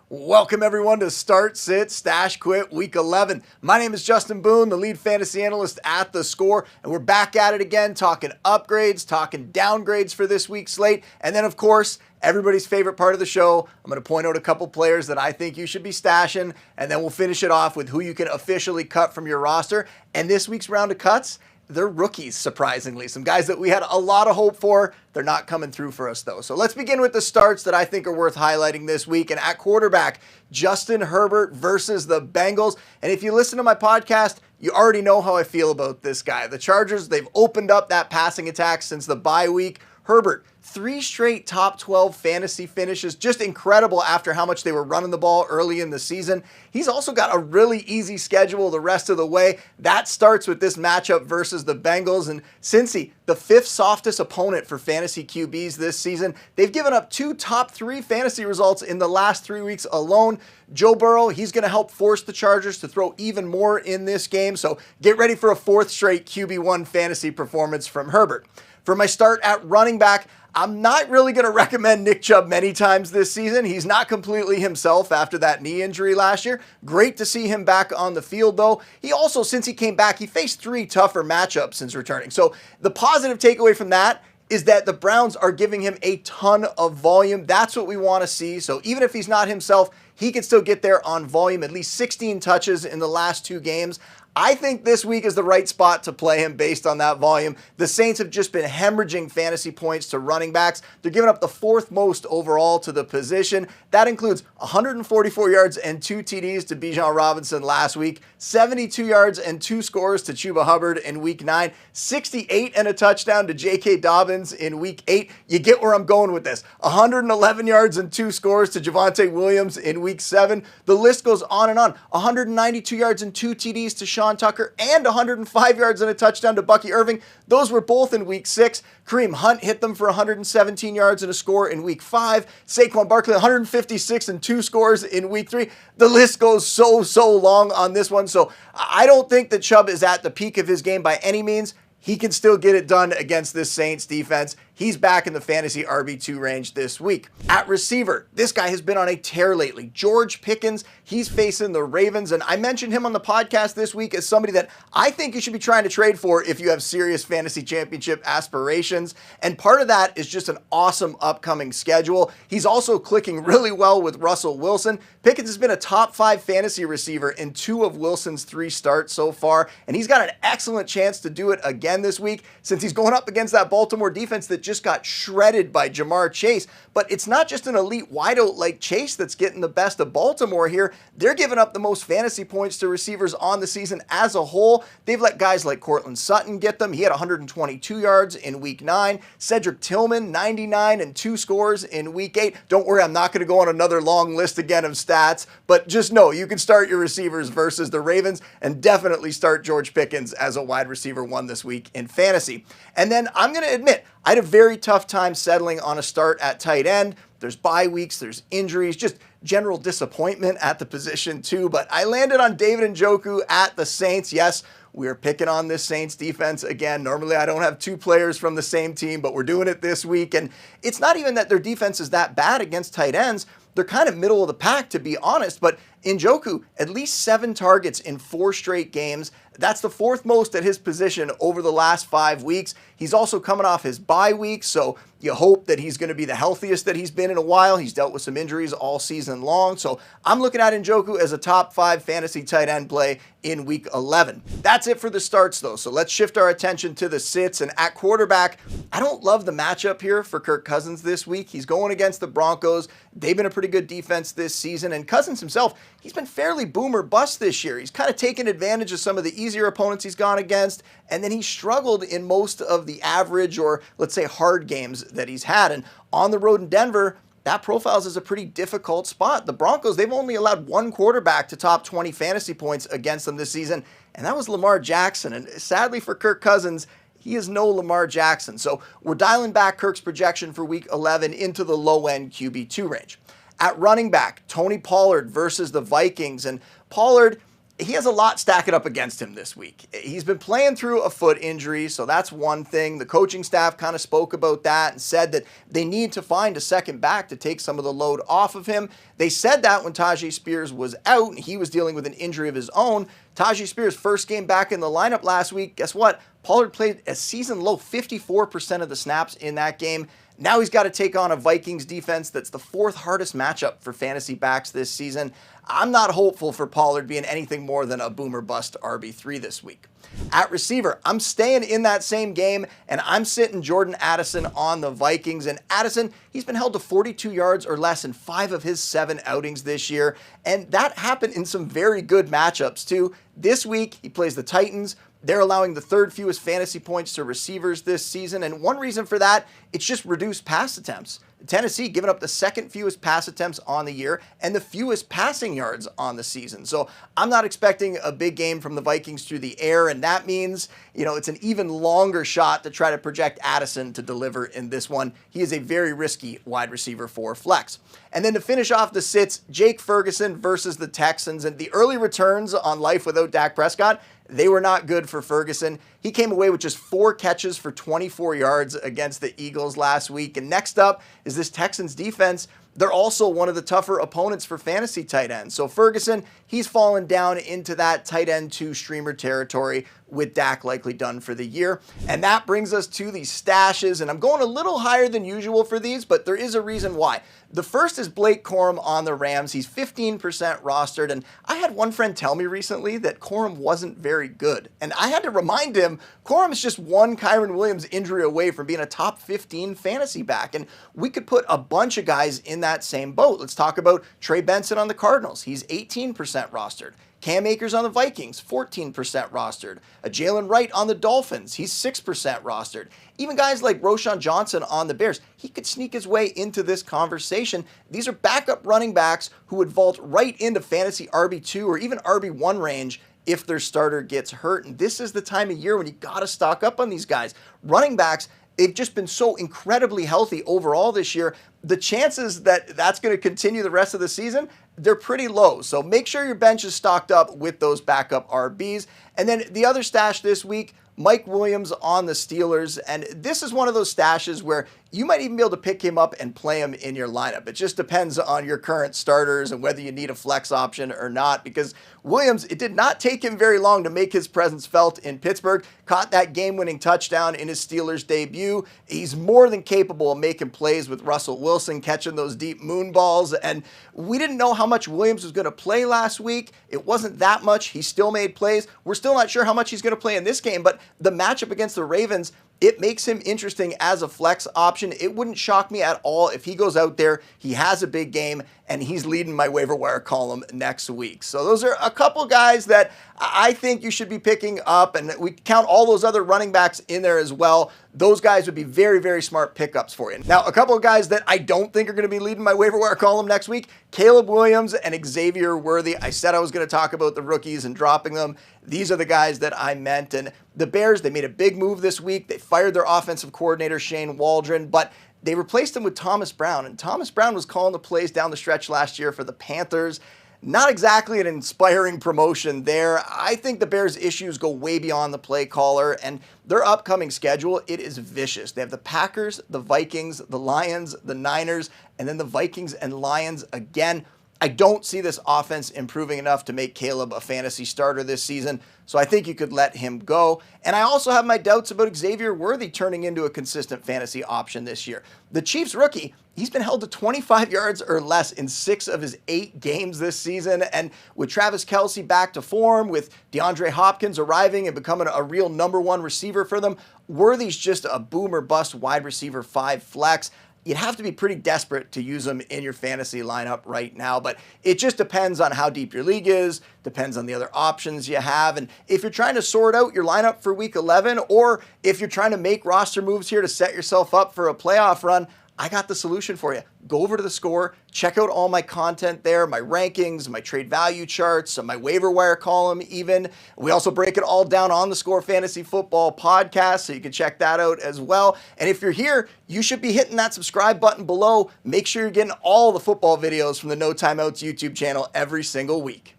Welcome everyone to Start, Sit, Stash, Quit Week 11. My name is Justin Boone, the lead fantasy analyst at theScore, and we're back at it again, talking upgrades, talking downgrades for this week's slate, and then of course, everybody's favorite part of the show, I'm going to point out a couple players that I think you should be stashing, and then we'll finish it off with who you can officially cut from your roster. And this week's round of cuts, they're rookies, surprisingly. Some guys that we had a lot of hope for. They're not coming through for us, though. So let's begin with the starts that I think are worth highlighting this week. And at quarterback, Justin Herbert versus the Bengals. And if you listen to my podcast, you already know how I feel about this guy. The Chargers, they've opened up that passing attack since the bye week. Herbert, 3 straight top 12 fantasy finishes. Just incredible after how much they were running the ball early in the season. He's also got a really easy schedule the rest of the way. That starts with this matchup versus the Bengals. And Cincy, the 5th softest opponent for fantasy QBs this season, they've given up 2 top 3 fantasy results in the last 3 weeks alone. Joe Burrow, he's going to help force the Chargers to throw even more in this game. So get ready for a 4th straight QB1 fantasy performance from Herbert. For my start at running back, I'm not really going to recommend Nick Chubb many times this season. He's not completely himself after that knee injury last year. Great to see him back on the field, though. He also, since he came back, he faced 3 tougher matchups since returning. So the positive takeaway from that is that the Browns are giving him a ton of volume. That's what we want to see. So even if he's not himself, he can still get there on volume, at least 16 touches in the last 2 games. I think this week is the right spot to play him based on that volume. The Saints have just been hemorrhaging fantasy points to running backs. They're giving up the 4th most overall to the position. That includes 144 yards and 2 TDs to Bijan Robinson last week, 72 yards and 2 scores to Chuba Hubbard in week 9, 68 and a touchdown to J.K. Dobbins in week 8. You get where I'm going with this. 111 yards and 2 scores to Javonte Williams in week 7. The list goes on and on. 192 yards and 2 TDs to Sean Tucker, and 105 yards and a touchdown to Bucky Irving. Those were both in week 6. Kareem Hunt hit them for 117 yards and a score in week 5. Saquon Barkley, 156 and 2 scores in week 3. The list goes so long on this one. So I don't think that Chubb is at the peak of his game by any means. He can still get it done against this Saints defense. He's back in the fantasy RB2 range this week. At receiver, this guy has been on a tear lately. George Pickens, he's facing the Ravens, and I mentioned him on the podcast this week as somebody that I think you should be trying to trade for if you have serious fantasy championship aspirations. And part of that is just an awesome upcoming schedule. He's also clicking really well with Russell Wilson. Pickens has been a top 5 fantasy receiver in 2 of Wilson's 3 starts so far, and he's got an excellent chance to do it again this week since he's going up against that Baltimore defense that just got shredded by Jamar Chase. But it's not just an elite wideout like Chase that's getting the best of Baltimore here. They're giving up the most fantasy points to receivers on the season as a whole. They've let guys like Cortland Sutton get them. He had 122 yards in week 9. Cedric Tillman, 99 and 2 scores in week 8. Don't worry, I'm not going to go on another long list again of stats, but just know you can start your receivers versus the Ravens and definitely start George Pickens as a wide receiver 1 this week in fantasy. And then I'm going to admit, I had a very tough time settling on a start at tight end. There's bye weeks, there's injuries, just general disappointment at the position too. But I landed on David Njoku at the Saints. Yes, we're picking on this Saints defense again. Normally I don't have 2 players from the same team, but we're doing it this week. And it's not even that their defense is that bad against tight ends. They're kind of middle of the pack, to be honest, but Njoku, at least 7 targets in 4 straight games. That's the 4th most at his position over the last 5 weeks. He's also coming off his bye week, so you hope that he's going to be the healthiest that he's been in a while. He's dealt with some injuries all season long, so I'm looking at Njoku as a top 5 fantasy tight end play in week 11. That's it for the starts, though, so let's shift our attention to the sits. And at quarterback, I don't love the matchup here for Kirk Cousins this week. He's going against the Broncos. They've been a pretty good defense this season, and Cousins himself, he's been fairly boom or bust this year. He's kind of taken advantage of some of the easier opponents he's gone against, and then he struggled in most of the average or, let's say, hard games that he's had. And on the road in Denver, that profiles as a pretty difficult spot. The Broncos, they've only allowed 1 quarterback to top 20 fantasy points against them this season, and that was Lamar Jackson. And sadly for Kirk Cousins, he is no Lamar Jackson. So we're dialing back Kirk's projection for week 11 into the low-end QB2 range. At running back, Tony Pollard versus the Vikings. And Pollard, he has a lot stacking up against him this week. He's been playing through a foot injury, so that's one thing. The coaching staff kind of spoke about that and said that they need to find a second back to take some of the load off of him. They said that when Tyjae Spears was out and he was dealing with an injury of his own. Tyjae Spears' first game back in the lineup last week, guess what? Pollard played a season-low 54% of the snaps in that game. Now he's got to take on a Vikings defense that's the fourth hardest matchup for fantasy backs this season. I'm not hopeful for Pollard being anything more than a boomer bust RB3 this week. At receiver, I'm staying in that same game, and I'm sitting Jordan Addison on the Vikings. And Addison, he's been held to 42 yards or less in 5 of his 7 outings this year, and that happened in some very good matchups too. This week, he plays the Titans. They're allowing the 3rd fewest fantasy points to receivers this season, and one reason for that, it's just reduced pass attempts. Tennessee giving up the 2nd fewest pass attempts on the year and the fewest passing yards on the season. So I'm not expecting a big game from the Vikings through the air, and that means, it's an even longer shot to try to project Addison to deliver in this one. He is a very risky wide receiver for flex. And then to finish off the sits, Jake Ferguson versus the Texans, and the early returns on life without Dak Prescott, they were not good for Ferguson. He came away with just 4 catches for 24 yards against the Eagles last week. And next up is this Texans defense. They're also one of the tougher opponents for fantasy tight ends. So Ferguson, he's fallen down into that tight end 2 streamer territory with Dak likely done for the year. And that brings us to the stashes. And I'm going a little higher than usual for these, but there is a reason why. The first is Blake Corum on the Rams. He's 15% rostered. And I had one friend tell me recently that Corum wasn't very good. And I had to remind him, Corum is just one Kyren Williams injury away from being a top 15 fantasy back. And we could put a bunch of guys in that same boat. Let's talk about Trey Benson on the Cardinals. He's 18% rostered. Cam Akers on the Vikings, 14% rostered. Jalen Wright on the Dolphins, he's 6% rostered. Even guys like Roschon Johnson on the Bears, he could sneak his way into this conversation. These are backup running backs who would vault right into fantasy RB2 or even RB1 range if their starter gets hurt. And this is the time of year when you got to stock up on these guys. Running backs, they've just been so incredibly healthy overall this year. The chances that that's going to continue the rest of the season, they're pretty low. So make sure your bench is stocked up with those backup RBs. And then the other stash this week, Mike Williams on the Steelers. And this is one of those stashes where you might even be able to pick him up and play him in your lineup. It just depends on your current starters and whether you need a flex option or not, because Williams, it did not take him very long to make his presence felt in Pittsburgh. Caught that game-winning touchdown in his Steelers debut. He's more than capable of making plays with Russell Wilson, catching those deep moon balls. And we didn't know how much Williams was going to play last week. It wasn't that much. He still made plays. We're still not sure how much he's going to play in this game, but the matchup against the Ravens, it makes him interesting as a flex option. It wouldn't shock me at all if he goes out there, he has a big game, and he's leading my waiver wire column next week. So those are a couple guys that I think you should be picking up, and we count all those other running backs in there as well. Those guys would be very, very smart pickups for you. Now, a couple of guys that I don't think are going to be leading my waiver wire column next week, Caleb Williams and Xavier Worthy. I said I was going to talk about the rookies and dropping them. These are the guys that I meant. And the Bears, they made a big move this week. They fired their offensive coordinator, Shane Waldron, but they replaced him with Thomas Brown. And Thomas Brown was calling the plays down the stretch last year for the Panthers. Not exactly an inspiring promotion there. I think the Bears' issues go way beyond the play caller, and their upcoming schedule, it is vicious. They have the Packers, the Vikings, the Lions, the Niners, and then the Vikings and Lions again. I don't see this offense improving enough to make Caleb a fantasy starter this season, so I think you could let him go. And I also have my doubts about Xavier Worthy turning into a consistent fantasy option this year. The Chiefs rookie, he's been held to 25 yards or less in 6 of his 8 games this season. And with Travis Kelce back to form, with DeAndre Hopkins arriving and becoming a real #1 receiver for them, Worthy's just a boomer bust wide receiver 5 flex. You'd have to be pretty desperate to use them in your fantasy lineup right now, but it just depends on how deep your league is, depends on the other options you have, and if you're trying to sort out your lineup for week 11, or if you're trying to make roster moves here to set yourself up for a playoff run, I got the solution for you. Go over to theScore, check out all my content there, my rankings, my trade value charts, my waiver wire column even. We also break it all down on the theScore Fantasy Football podcast, so you can check that out as well. And if you're here, you should be hitting that subscribe button below. Make sure you're getting all the football videos from the No Timeouts YouTube channel every single week.